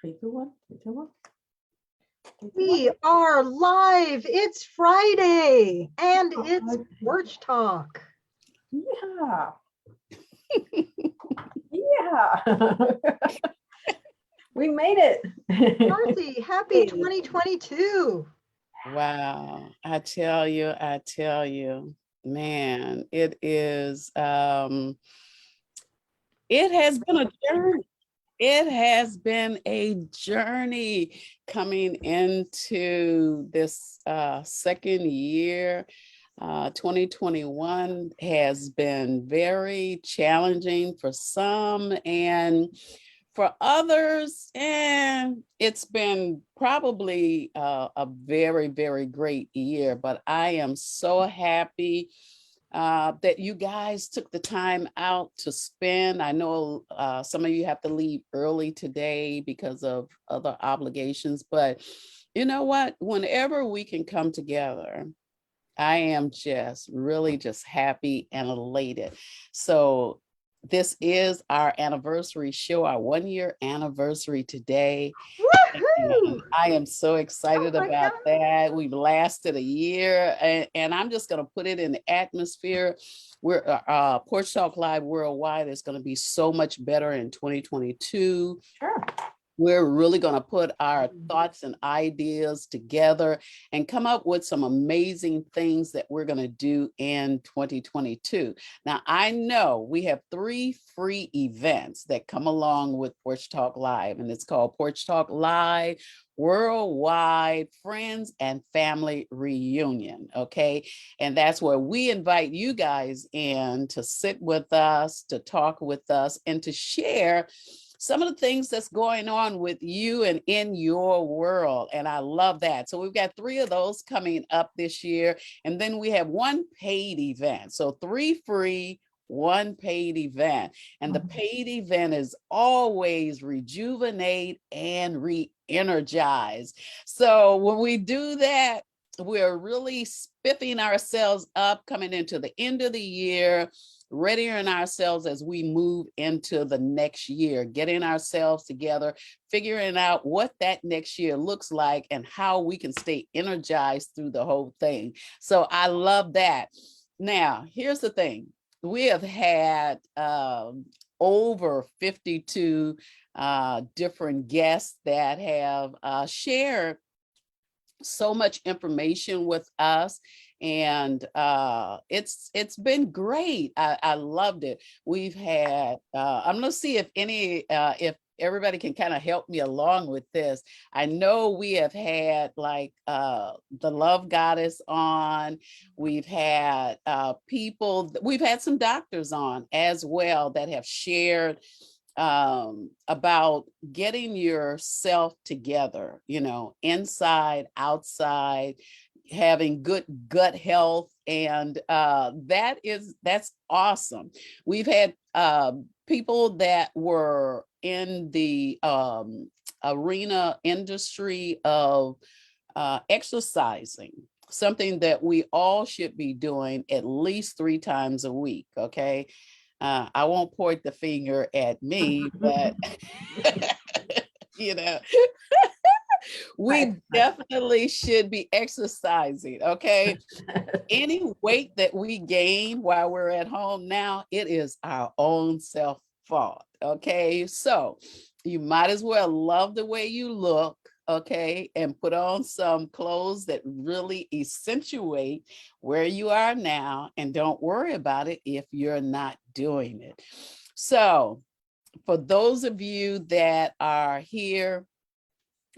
3, 2, 1. 3, 2, 1. We are live. It's Friday and it's Porch Talk. Yeah. Yeah. We made it. Marcy, happy 2022. Wow. I tell you, man, it is, it has been a journey. It has been a journey coming into this second year. 2021 has been very challenging for some, and for others, and it's been probably a very, very great year. But I am so happy that you guys took the time out to spend. I know some of you have to leave early today because of other obligations, but you know what? Whenever we can come together, I am just really just happy and elated. So this is our anniversary show, our 1-year anniversary today. And I am so excited about that. We've lasted a year, and I'm just going to put it in the atmosphere. We're Porch Talk Live Worldwide is going to be so much better in 2022. Sure. We're really going to put our thoughts and ideas together and come up with some amazing things that we're going to do in 2022. Now, I know we have 3 free events that come along with Porch Talk Live, and it's called Porch Talk Live Worldwide Friends and Family Reunion. Okay. And that's where we invite you guys in to sit with us, to talk with us, and to share some of the things that's going on with you and in your world. And I love that. So we've got 3 of those coming up this year. And then we have 1 paid event. So 3 free, 1 paid event. And the paid event is always rejuvenate and re-energize. So when we do that, we're really spiffing ourselves up coming into the end of the year, readying ourselves as we move into the next year, getting ourselves together, figuring out what that next year looks like and how we can stay energized through the whole thing. So I love that. Now, here's the thing. We have had over 52 different guests that have shared so much information with us, and it's been great. I loved it. We've had I'm gonna see if everybody can kind of help me along with this. I know we have had like the Love Goddess on. We've had people, we've had some doctors on as well that have shared about getting yourself together, you know, inside, outside, having good gut health. And that's awesome. We've had people that were in the arena industry of exercising, something that we all should be doing at least 3 times a week. Okay. I won't point the finger at me, but you know, we definitely should be exercising. Okay. Any weight that we gain while we're at home now, it is our own self fault. Okay. So you might as well love the way you look. Okay, and put on some clothes that really accentuate where you are now, and don't worry about it if you're not doing it. So for those of you that are here,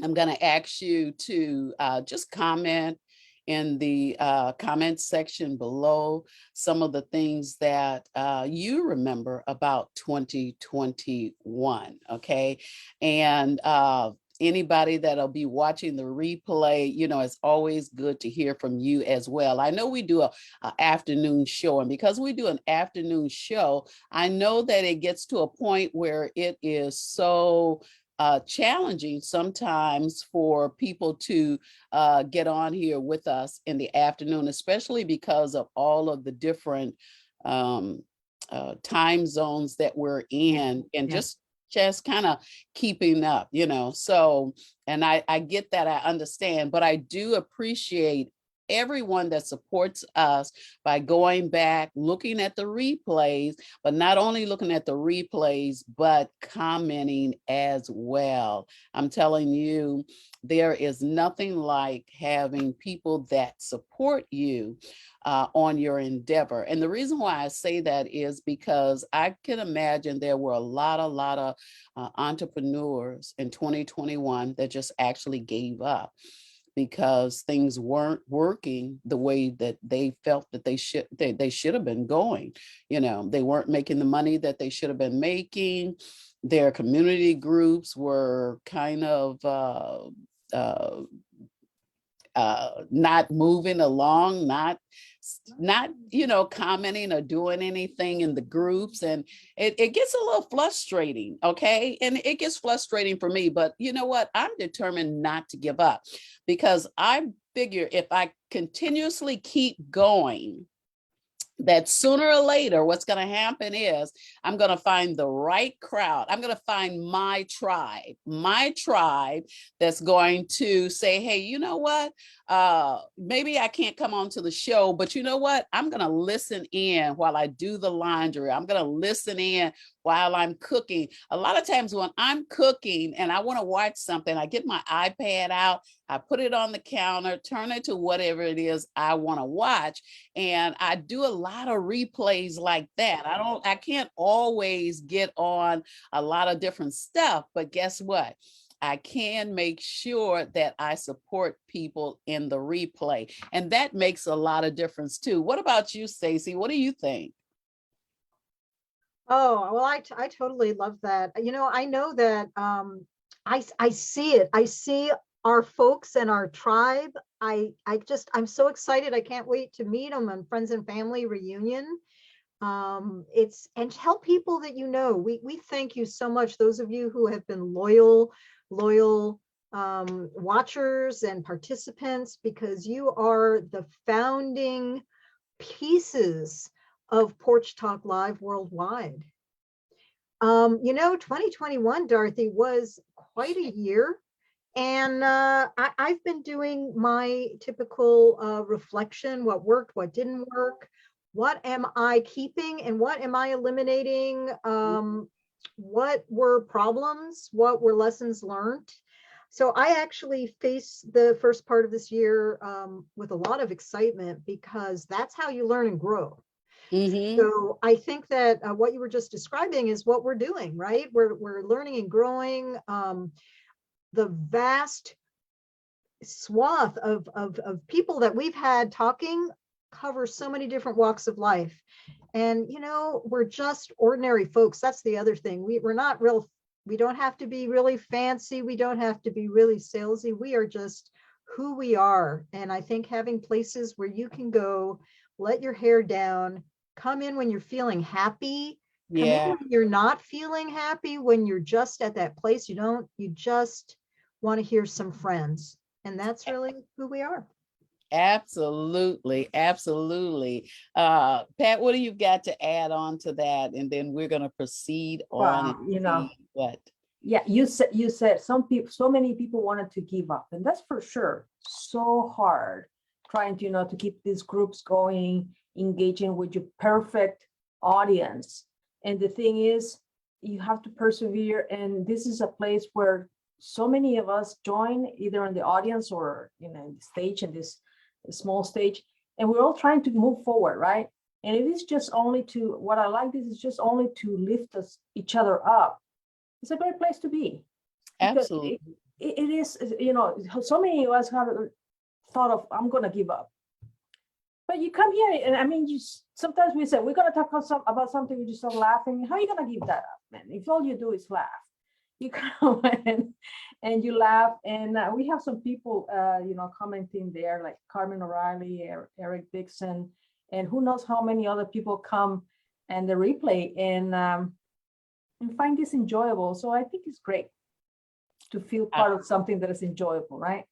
I'm going to ask you to just comment in the comment section below some of the things that you remember about 2021. Okay, and anybody that'll be watching the replay, you know, it's always good to hear from you as well. I know we do a afternoon show, and because we do an afternoon show, I know that it gets to a point where it is so challenging sometimes for people to get on here with us in the afternoon, especially because of all of the different time zones that we're in, and just just kind of keeping up, so, and I get that, I understand, but I do appreciate everyone that supports us by going back, looking at the replays, but not only looking at the replays, but commenting as well. I'm telling you, there is nothing like having people that support you on your endeavor. And the reason why I say that is because I can imagine there were a lot of entrepreneurs in 2021 that just actually gave up because things weren't working the way that they felt that they should have been going. They weren't making the money that they should have been making. Their community groups were kind of not moving along, not commenting or doing anything in the groups, and it gets a little frustrating. Okay, and it gets frustrating for me, but you know what, I'm determined not to give up, because I figure if I continuously keep going, that sooner or later, what's going to happen is I'm going to find the right crowd. I'm going to find my tribe that's going to say, hey, you know what? Maybe I can't come on to the show, but you know what? I'm going to listen in while I do the laundry. I'm going to listen in while I'm cooking. A lot of times when I'm cooking and I want to watch something, I get my iPad out, I put it on the counter, turn it to whatever it is I want to watch. And I do a lot of replays like that. I can't always get on a lot of different stuff, but guess what? I can make sure that I support people in the replay. And that makes a lot of difference too. What about you, Stacey? What do you think? Oh, well, I totally love that. I know that I see it. I see our folks and our tribe. I'm so excited. I can't wait to meet them on Friends and Family Reunion. And tell people that we thank you so much, those of you who have been loyal watchers and participants, because you are the founding pieces of Porch Talk Live worldwide. 2021, Dorothy, was quite a year. And I've been doing my typical reflection: what worked, what didn't work, what am I keeping and what am I eliminating, what were problems, what were lessons learned. So I actually face the first part of this year with a lot of excitement, because that's how you learn and grow. Mm-hmm. So I think that what you were just describing is what we're doing, right? We're learning and growing. The vast swath of people that we've had talking cover so many different walks of life. And, we're just ordinary folks. That's the other thing. We're not real. We don't have to be really fancy. We don't have to be really salesy. We are just who we are. And I think having places where you can go, let your hair down, come in when you're feeling happy, come in when you're not feeling happy, when you're just at that place, you just want to hear some friends. And that's really who we are. Absolutely. Pat, what do you got to add on to that? And then we're going to proceed on. What? Yeah, you said so many people wanted to give up, and that's for sure. So hard trying to, to keep these groups going, engaging with your perfect audience. And the thing is, you have to persevere. And this is a place where so many of us join, either in the audience or in the stage, in this small stage, and we're all trying to move forward, right? And it is just only what I like this is just only to lift each other up. It's a great place to be. Absolutely. It is, so many of us have thought of, I'm going to give up. But you come here, and I mean, sometimes we say, we're going to talk about something, we just start laughing. How are you going to give that up, man? If all you do is laugh. You come in and you laugh, and we have some people, commenting there, like Carmen O'Reilly, Eric Dixon, and who knows how many other people come and the replay and find this enjoyable. So I think it's great to feel part of something that is enjoyable, right?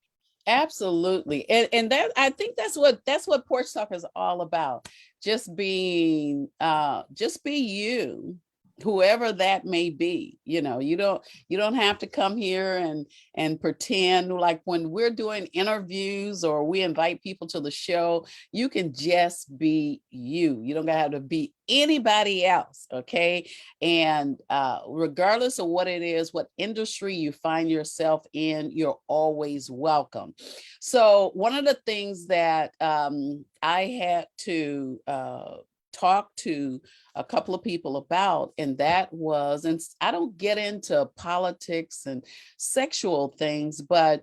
Absolutely. And that, I think that's what Porch Talk is all about. Just be you. whoever that may be. You know, you don't have to come here and pretend. Like when we're doing interviews or we invite people to the show, you can just be you. You don't have to be anybody else. Okay. And regardless of what it is, what industry you find yourself in, you're always welcome. So one of the things that I had to talk to a couple of people about, and that was, and I don't get into politics and sexual things, but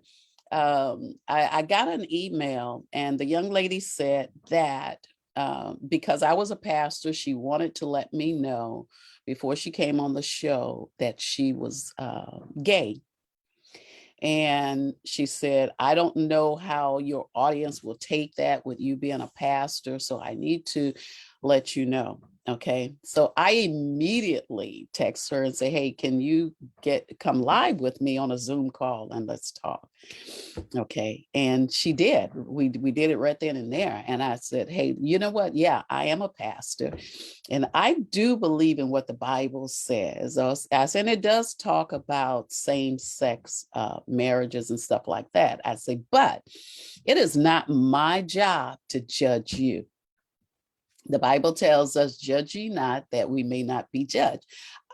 I got an email, and the young lady said that because I was a pastor, she wanted to let me know before she came on the show that she was gay. And she said, I don't know how your audience will take that with you being a pastor, so I need to let you know. Okay. So I immediately text her and say, hey, can you come live with me on a Zoom call and let's talk? Okay. And she did. We did it right then and there. And I said, hey, you know what? Yeah, I am a pastor. And I do believe in what the Bible says. And it does talk about same-sex marriages and stuff like that. I say, but it is not my job to judge you. The Bible tells us, judge ye not, that we may not be judged.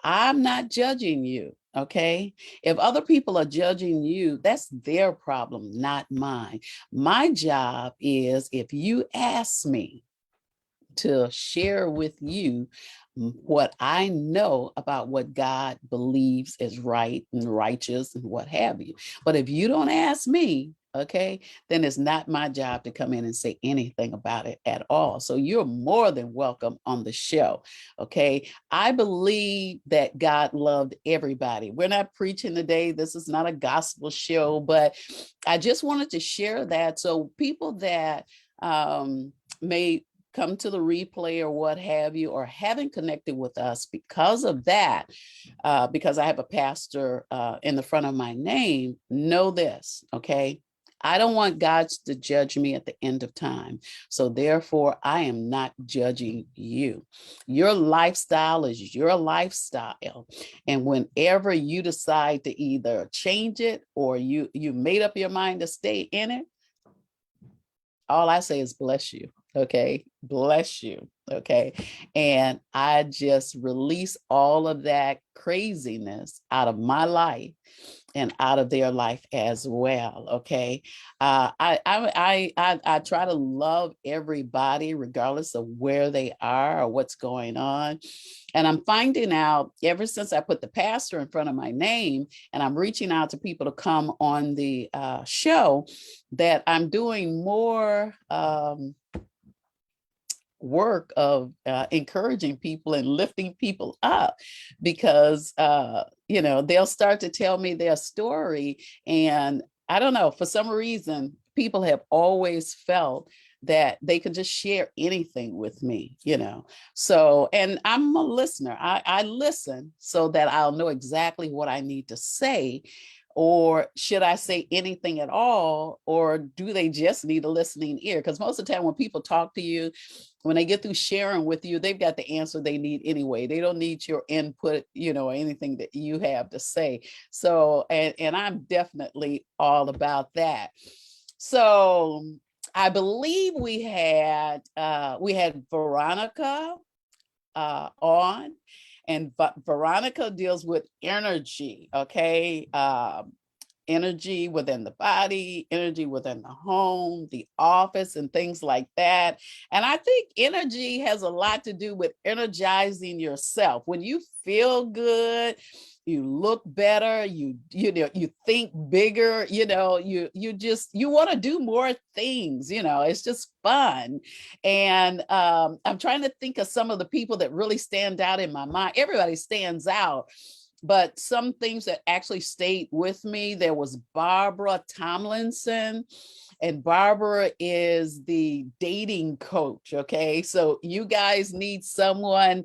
I'm not judging you, okay? If other people are judging you, that's their problem, not mine. My job is, if you ask me to share with you what I know about what God believes is right and righteous and what have you. But if you don't ask me, okay, then it's not my job to come in and say anything about it at all. So you're more than welcome on the show. Okay. I believe that God loved everybody. We're not preaching today. This is not a gospel show, but I just wanted to share that. So people that may come to the replay or what have you, or haven't connected with us because of that, because I have a pastor in the front of my name, know this, okay? I don't want God to judge me at the end of time. So therefore, I am not judging you. Your lifestyle is your lifestyle. And whenever you decide to either change it or you made up your mind to stay in it, all I say is bless you. Okay. Bless you. Okay. And I just release all of that craziness out of my life and out of their life as well. Okay. I try to love everybody regardless of where they are or what's going on. And I'm finding out ever since I put the pastor in front of my name and I'm reaching out to people to come on the show, that I'm doing more work of encouraging people and lifting people up, because they'll start to tell me their story, and I don't know, for some reason people have always felt that they could just share anything with me, so, and I'm a listener. I listen so that I'll know exactly what I need to say. Or should I say anything at all? Or do they just need a listening ear? Because most of the time when people talk to you, when they get through sharing with you, they've got the answer they need anyway. They don't need your input, or anything that you have to say. So, and I'm definitely all about that. So I believe we had Veronica on. And Veronica deals with energy, okay? Energy within the body, energy within the home, the office, and things like that. And I think energy has a lot to do with energizing yourself. When you feel good, you look better, you think bigger, you want to do more things, it's just fun. And I'm trying to think of some of the people that really stand out in my mind. Everybody stands out, but some things that actually stayed with me, there was Barbara Tomlinson. And Barbara is the dating coach, okay? So you guys need someone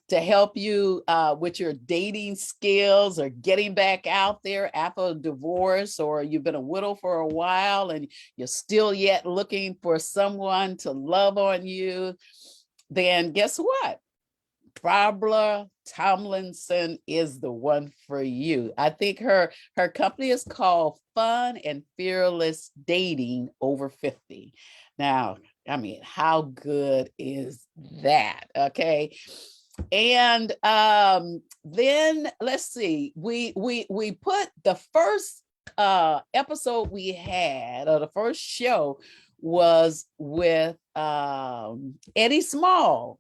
to help you with your dating skills or getting back out there after a divorce, or you've been a widow for a while and you're still yet looking for someone to love on you, then guess what? Barbara Tomlinson is the one for you. I think her company is called Fun and Fearless Dating Over 50. Now, I mean, how good is that? Okay. And then let's see, we put the first episode we had, or the first show, was with Eddie Small.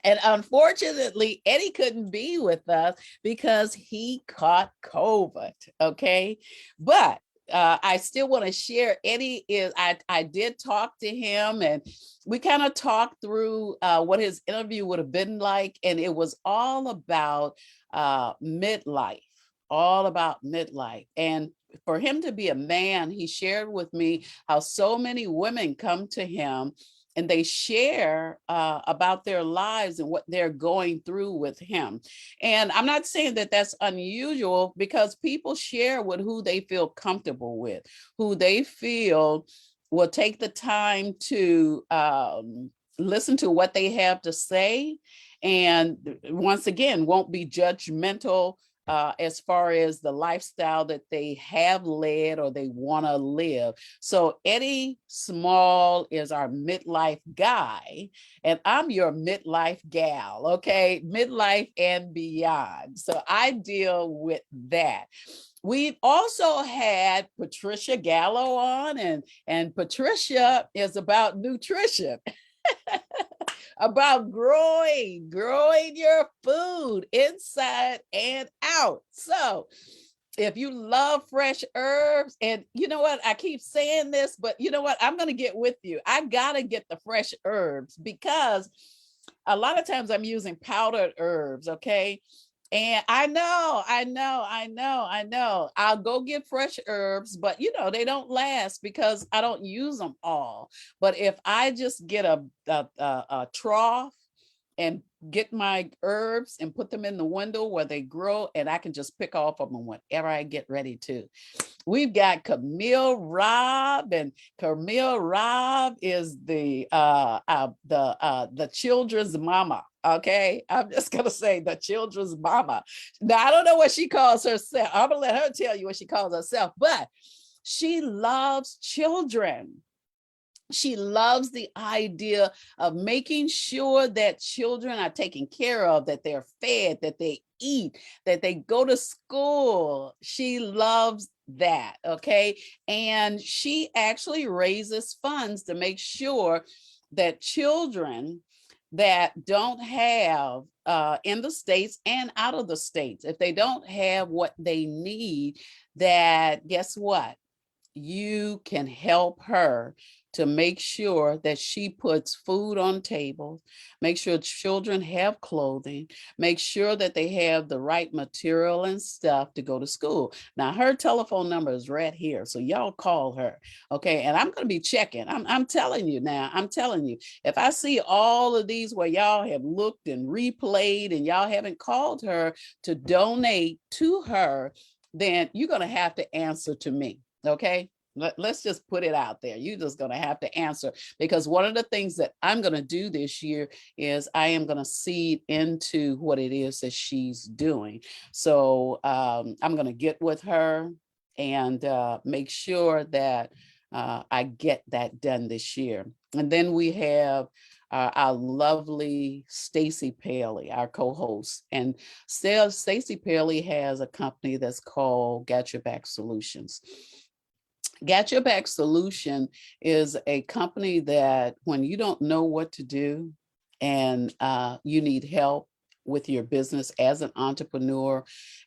And unfortunately, Eddie couldn't be with us because he caught COVID. Okay. But I still want to share. Eddie is, I did talk to him, and we kind of talked through what his interview would have been like. And it was all about midlife, all about midlife. And for him to be a man, he shared with me how so many women come to him and they share about their lives and what they're going through with him. And I'm not saying that that's unusual, because people share with who they feel comfortable with, who they feel will take the time to listen to what they have to say. And once again, won't be judgmental as far as the lifestyle that they have led or they want to live. So Eddie Small is our midlife guy, and I'm your midlife gal, okay? Midlife and beyond. So I deal with that. We've also had Patricia Gallo on, and Patricia is about nutrition. About growing your food inside and out. So if you love fresh herbs, and you know what, I keep saying this, but you know what, I'm going to get with you. I got to get the fresh herbs, because a lot of times I'm using powdered herbs. Okay. And I know. I'll go get fresh herbs, but you know, they don't last because I don't use them all. But if I just get a trough and get my herbs and put them in the window where they grow, and I can just pick off of them whenever I get ready to. We've got Camille Robb, and Camille Robb is the children's mama. Okay, I'm just gonna say the children's mama. Now I don't know what she calls herself. I'm gonna let her tell you what she calls herself, but she loves children. She loves the idea of making sure that children are taken care of, that they're fed, that they eat, that they go to school. She loves that, okay? And she actually raises funds to make sure that children that don't have in the States and out of the States, if they don't have what they need, that guess what? You can help her to make sure that she puts food on tables, make sure children have clothing, make sure that they have the right material and stuff to go to school. Now, her telephone number is right here, so y'all call her, okay? And I'm going to be checking. I'm telling you now, I'm telling you, if I see all of these where y'all have looked and replayed and y'all haven't called her to donate to her, then you're going to have to answer to me. Okay, let's just put it out there. You're just going to have to answer, because one of the things that I'm going to do this year is I am going to seed into what it is that she's doing. So I'm going to get with her and make sure that I get that done this year. And then we have our lovely Stacy Paley, our co-host. And Stacy Paley has a company that's called Got Your Back Solutions. Got Your Back Solution is a company that when you don't know what to do and you need help with your business as an entrepreneur,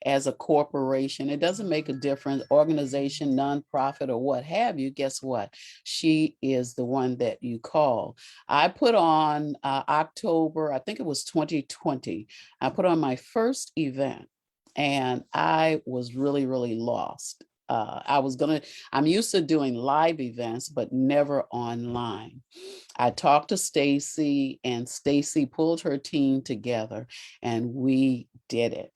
as a corporation, it doesn't make a difference, organization, nonprofit, or what have you, guess what? She is the one that you call. I put on October, I think it was 2020, I put on my first event, and I was really, really lost. I'm used to doing live events, but never online. I talked to Stacy, and Stacy pulled her team together, and we did it.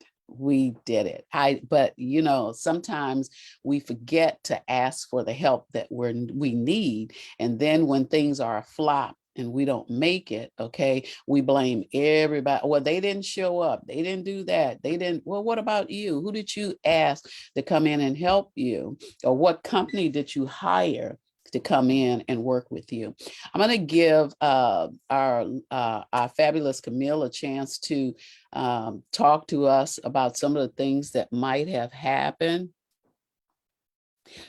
But you know, sometimes we forget to ask for the help that we need. And then when things are a flop, and we don't make it, okay, we blame everybody. Well, they didn't show up. They didn't do that. They didn't. Well, what about you? Who did you ask to come in and help you? Or what company did you hire to come in and work with you? I'm going to give our fabulous Camille a chance to talk to us about some of the things that might have happened.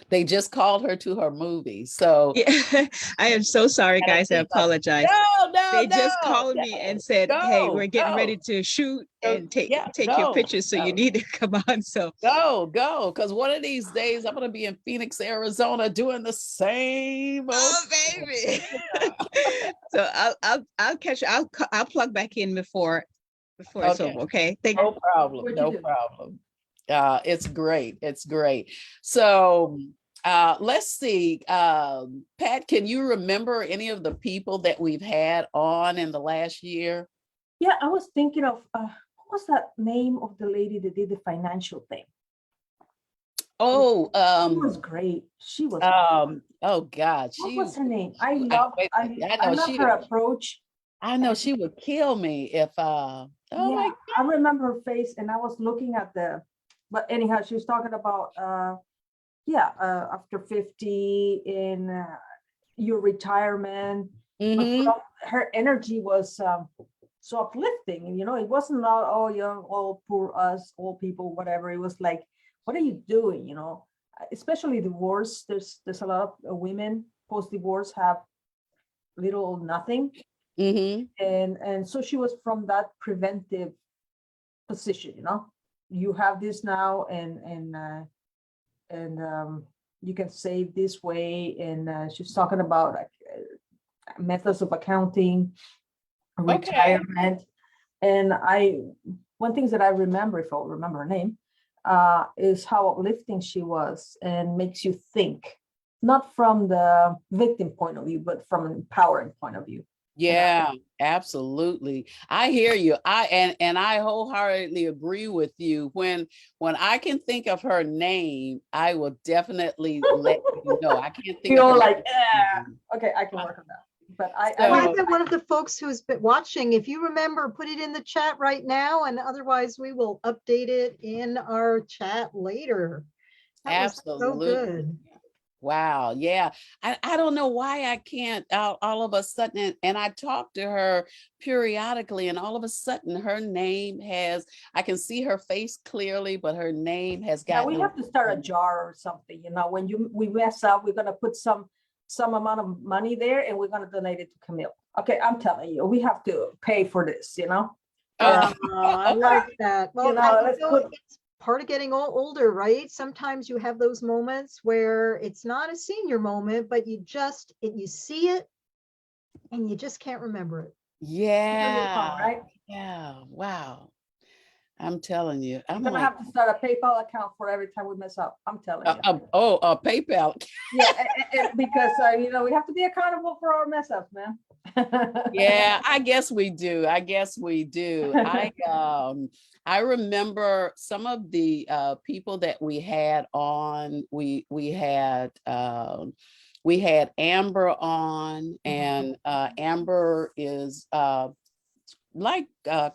They just called her to her movie. So Yeah, I am so sorry, and guys. I she's like, apologize. no, They just called me and said, "Hey, we're getting ready to shoot and take your pictures, so you need to come on." So go, because one of these days I'm gonna be in Phoenix, Arizona, doing the same. oh, baby. So I'll catch you. I'll plug back in before it's over. Okay. Thank No problem. No problem. It's great. It's great. So let's see. Pat, can you remember any of the people that we've had on in the last year? Yeah, I was thinking of what was that name of the lady that did the financial thing? Oh, she was great. She was oh God. what was her name? I know love her approach. I know she would kill me if my God. I remember her face, and I was looking at but anyhow, she was talking about after 50 in your retirement. But her energy was so uplifting, and it wasn't all, oh, young, all poor us, old people, whatever. It was like, what are you doing? Especially divorce. There's a lot of women post-divorce have little or nothing. And so she was from that preventive position. You have this now, and you can save this way. And she's talking about like methods of accounting, retirement. And one thing that I remember, if I'll remember her name, is how uplifting she was, and makes you think, not from the victim point of view, but from an empowering point of view. Yeah, absolutely. I hear you. I wholeheartedly agree with you. When I can think of her name, I will definitely let you know. I can't think of her like, okay, I can work on that. But I bet one of the folks who's been watching, if you remember, put it in the chat right now, and otherwise we will update it in our chat later. That absolutely. was so good. Wow. Yeah. I don't know why I can't all of a sudden, and I talk to her periodically, and all of a sudden her name I can see her face clearly, but her name has got. We have to start a jar or something, when we mess up, we're going to put some amount of money there, and we're going to donate it to Camille. Okay. I'm telling you, we have to pay for this, I like that. Well, it's part of getting older, right? Sometimes you have those moments where it's not a senior moment, but you see it and you just can't remember it. Yeah. Right? Yeah. Wow. I'm telling you. I'm going to have to start a PayPal account for every time we mess up. I'm telling you. PayPal. Yeah, because, we have to be accountable for our mess ups, man. Yeah, I guess we do. I remember some of the people that we had on. We had Amber on, and Amber is like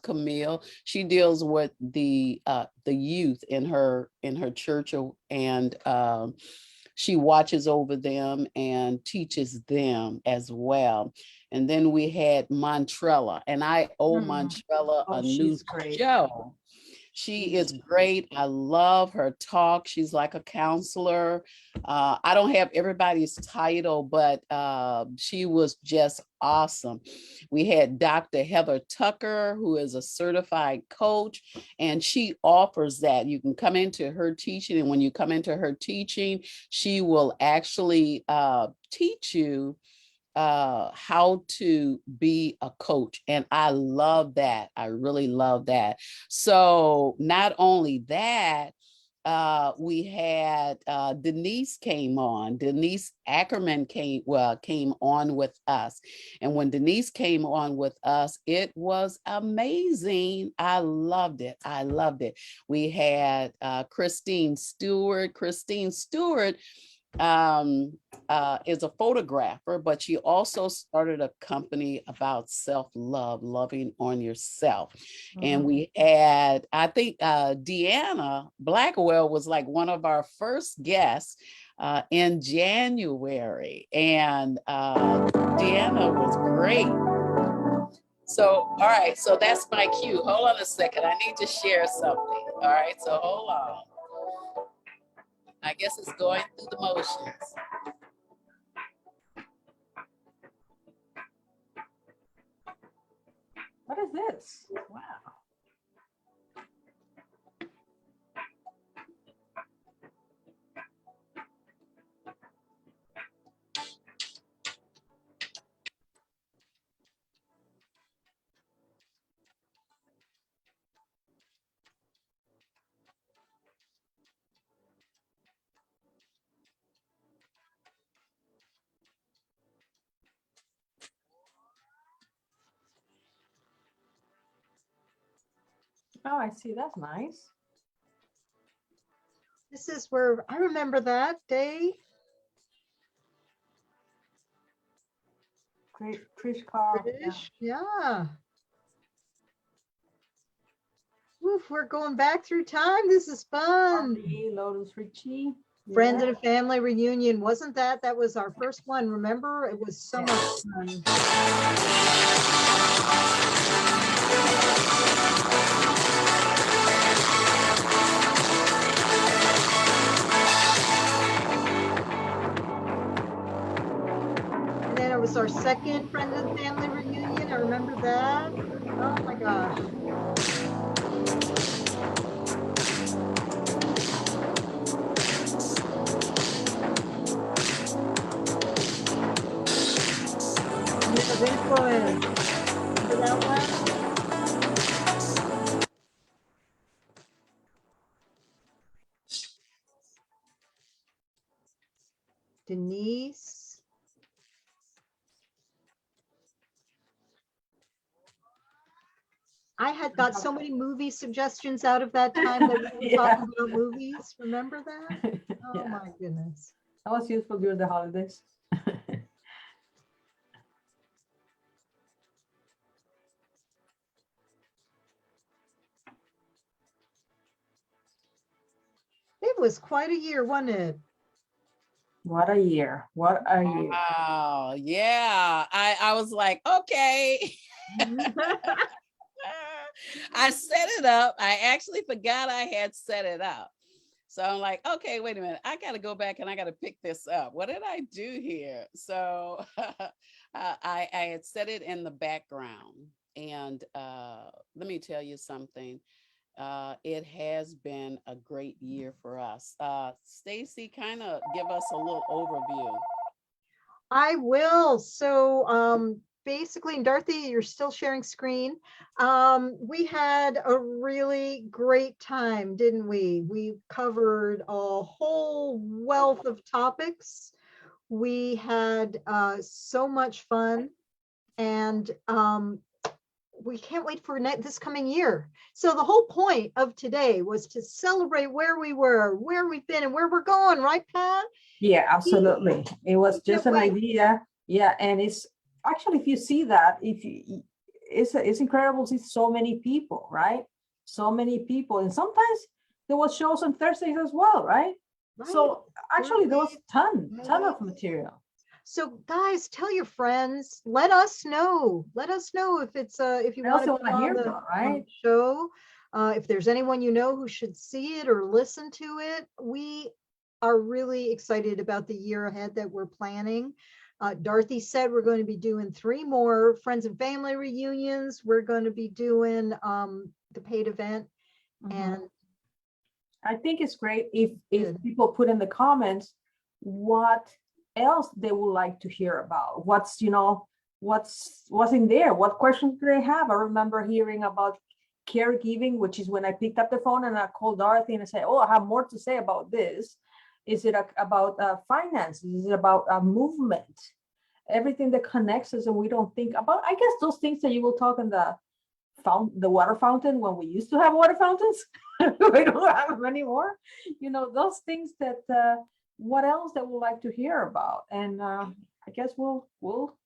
Camille. She deals with the youth in her church, and she watches over them and teaches them as well. And then we had Montrella, and I owe Montrella a new show. She is great. I love her talk. She's like a counselor. I don't have everybody's title, but she was just awesome. We had Dr. Heather Tucker, who is a certified coach, and she offers that. You can come into her teaching, and when you come into her teaching, she will actually teach you how to be a coach. And I love that. I really love that. So not only that, we had Denise came on. Denise Ackerman came on with us. And when Denise came on with us, it was amazing. I loved it. We had Christine Stewart. is a photographer, but she also started a company about self-love, loving on yourself. And we had, I think Deanna Blackwell was like one of our first guests in January. And Deanna was great. So, all right, so that's my cue. Hold on a second. I need to share something. All right, so hold on. I guess it's going through the motions. What is this? Wow. Oh, I see. That's nice. This is where I remember that day. Great, Trish Carr. British, yeah. Woof, we're going back through time. This is fun. Lotus Ritchie. Friends and family reunion. Wasn't that? That was our first one. Remember? It was so much fun. And then it was our second friends and family reunion. I remember that. Oh my gosh. Of influence. Remember that one? Denise. I had got so many movie suggestions out of that time that we were talking about movies. Remember that? Oh my goodness. That was useful during the holidays. It was quite a year, wasn't it? What a year. What a year. Wow. Yeah. I was like, okay. I set it up. I actually forgot I had set it up. So I'm like, okay, wait a minute. I got to go back and I got to pick this up. What did I do here? So I had set it in the background. And let me tell you something. It has been a great year for us. Stacy, kind of give us a little overview. I will. So basically, and Dorothy, you're still sharing screen. We had a really great time, didn't we? We covered a whole wealth of topics. We had so much fun, and we can't wait for this coming year. So the whole point of today was to celebrate where we were, where we've been, and where we're going, right, Pat? Yeah, absolutely. It was just an idea. Yeah, and it's actually, if you see that, it's incredible to see so many people, right? So many people, and sometimes there was shows on Thursdays as well, right? So actually, there was ton of material. So guys, tell your friends, let us know if it's if you want to be on the show, if there's anyone you know who should see it or listen to it. We are really excited about the year ahead that we're planning. Dorothy said we're going to be doing 3 more friends and family reunions. We're going to be doing the paid event. And I think it's great if people put in the comments what else they would like to hear about. What's in there, what questions do they have? I remember hearing about caregiving, which is when I picked up the phone and I called Dorothy and I said, oh, I have more to say about this. Is it about finances? Is it about movement? Everything that connects us and we don't think about. I guess those things that you will talk in the water fountain when we used to have water fountains. We don't have them anymore. Those things that what else they would like to hear about. And I guess we'll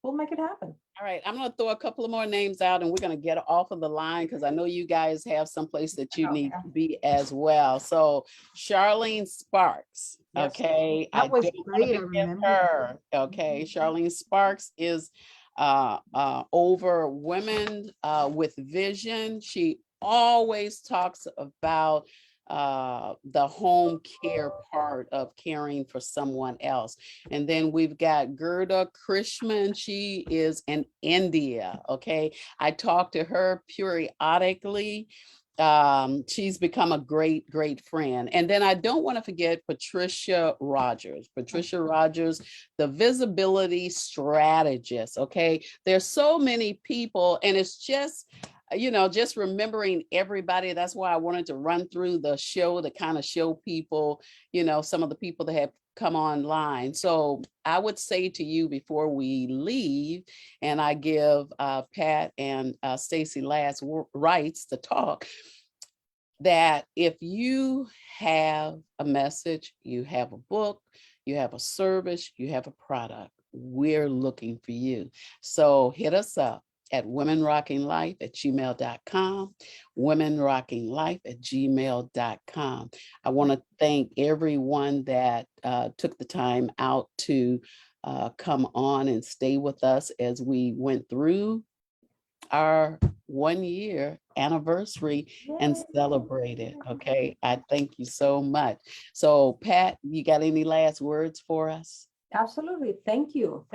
make it happen. All right, I'm going to throw a couple of more names out and we're going to get off of the line because I know you guys have someplace that you need to be as well. So Charlene Sparks, Yes. okay. That was don't wanna great, I forget remember. her. Okay, Charlene Sparks is over women with vision. She always talks about the home care part of caring for someone else. And then we've got Gerda Krishman. She is in India. Okay, I talk to her periodically. She's become a great friend. And then I don't want to forget Patricia Rogers. Patricia Rogers, the visibility strategist. Okay, there's so many people, and it's just, you know, just remembering everybody. That's why I wanted to run through the show to kind of show people, you know, some of the people that have come online. So I would say to you before we leave, and I give Pat and Stacy last rights to talk, that if you have a message, you have a book, you have a service, you have a product, we're looking for you. So hit us up at womenrockinglife@gmail.com, womenrockinglife@gmail.com. I want to thank everyone that took the time out to come on and stay with us as we went through our 1-year anniversary and celebrate it. Okay, I thank you so much. So Pat, you got any last words for us? Absolutely. Thank you,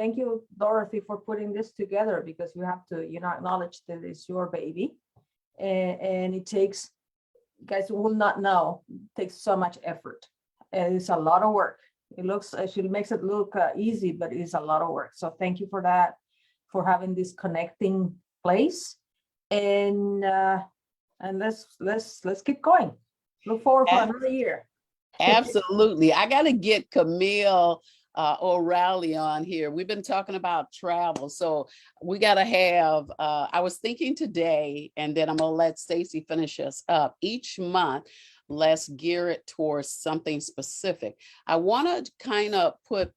Dorothy, for putting this together, because you have to, you know, acknowledge that it's your baby, and it takes, guys will not know, it takes so much effort, and it's a lot of work. It looks, she makes it look easy, but it is a lot of work. So thank you for that, for having this connecting place, and let's keep going. Look forward for another year. Absolutely. I got to get Camille O'Reilly on here. We've been talking about travel, so we got to have, I was thinking today, and then I'm gonna let Stacy finish us up. Each month, let's gear it towards something specific. I want to kind of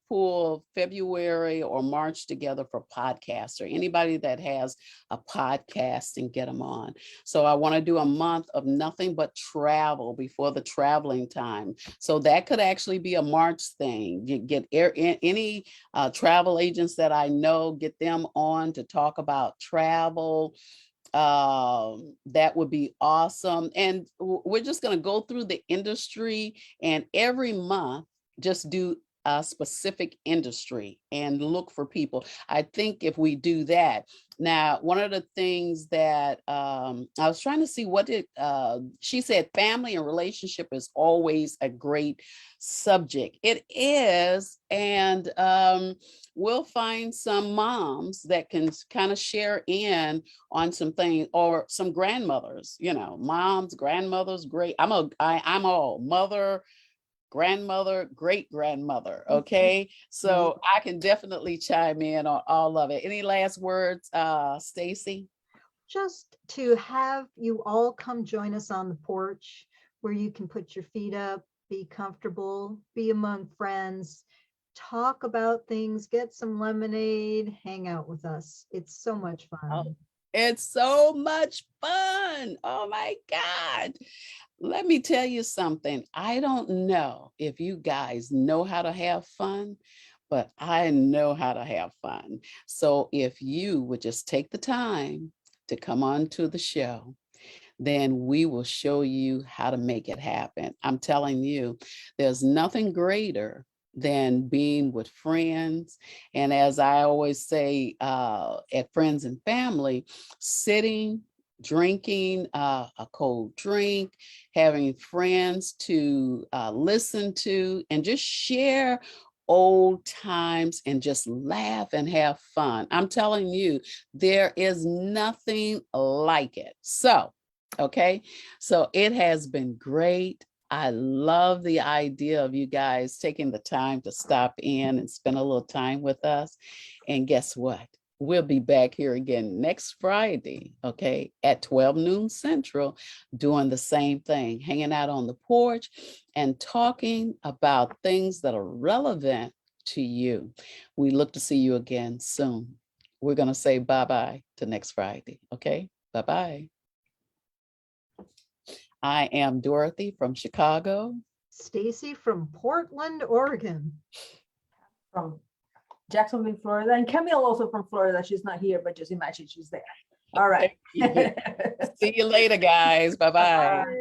pull February or March together for podcasts, or anybody that has a podcast, and get them on. So I want to do a month of nothing but travel before the traveling time. So that could actually be a March thing. You get any travel agents that I know, get them on to talk about travel. That would be awesome. And we're just going to go through the industry, and every month just do a specific industry and look for people. I think if we do that. Now, one of the things that I was trying to see, what did she said, family and relationship is always a great subject. It is. And we'll find some moms that can kind of share in on some things, or some grandmothers, you know, moms, grandmothers, great. I'm all mother, grandmother, great grandmother. Okay. So I can definitely chime in on all of it. Any last words, Stacy? Just to have you all come join us on the porch, where you can put your feet up, be comfortable, be among friends, talk about things, get some lemonade, hang out with us. It's so much fun. Oh, it's so much fun. Oh my God. Let me tell you something. I don't know if you guys know how to have fun, but I know how to have fun. So if you would just take the time to come on to the show, then we will show you how to make it happen. I'm telling you, there's nothing greater than being with friends. And as I always say, at friends and family, sitting, drinking a cold drink, having friends to listen to, and just share old times and just laugh and have fun. I'm telling you, there is nothing like it. So, okay, so it has been great. I love the idea of you guys taking the time to stop in and spend a little time with us. And guess what? we'll be back here again next Friday, okay, at 12 noon Central, doing the same thing, hanging out on the porch and talking about things that are relevant to you. We look to see you again soon. We're going to say bye-bye to next Friday, okay? Bye-bye. I am Dorothy from Chicago. Stacy from Portland, Oregon. From Jacksonville, Florida, and Camille also from Florida. She's not here, but just imagine she's there. All right. See you later, guys. Bye-bye. Bye.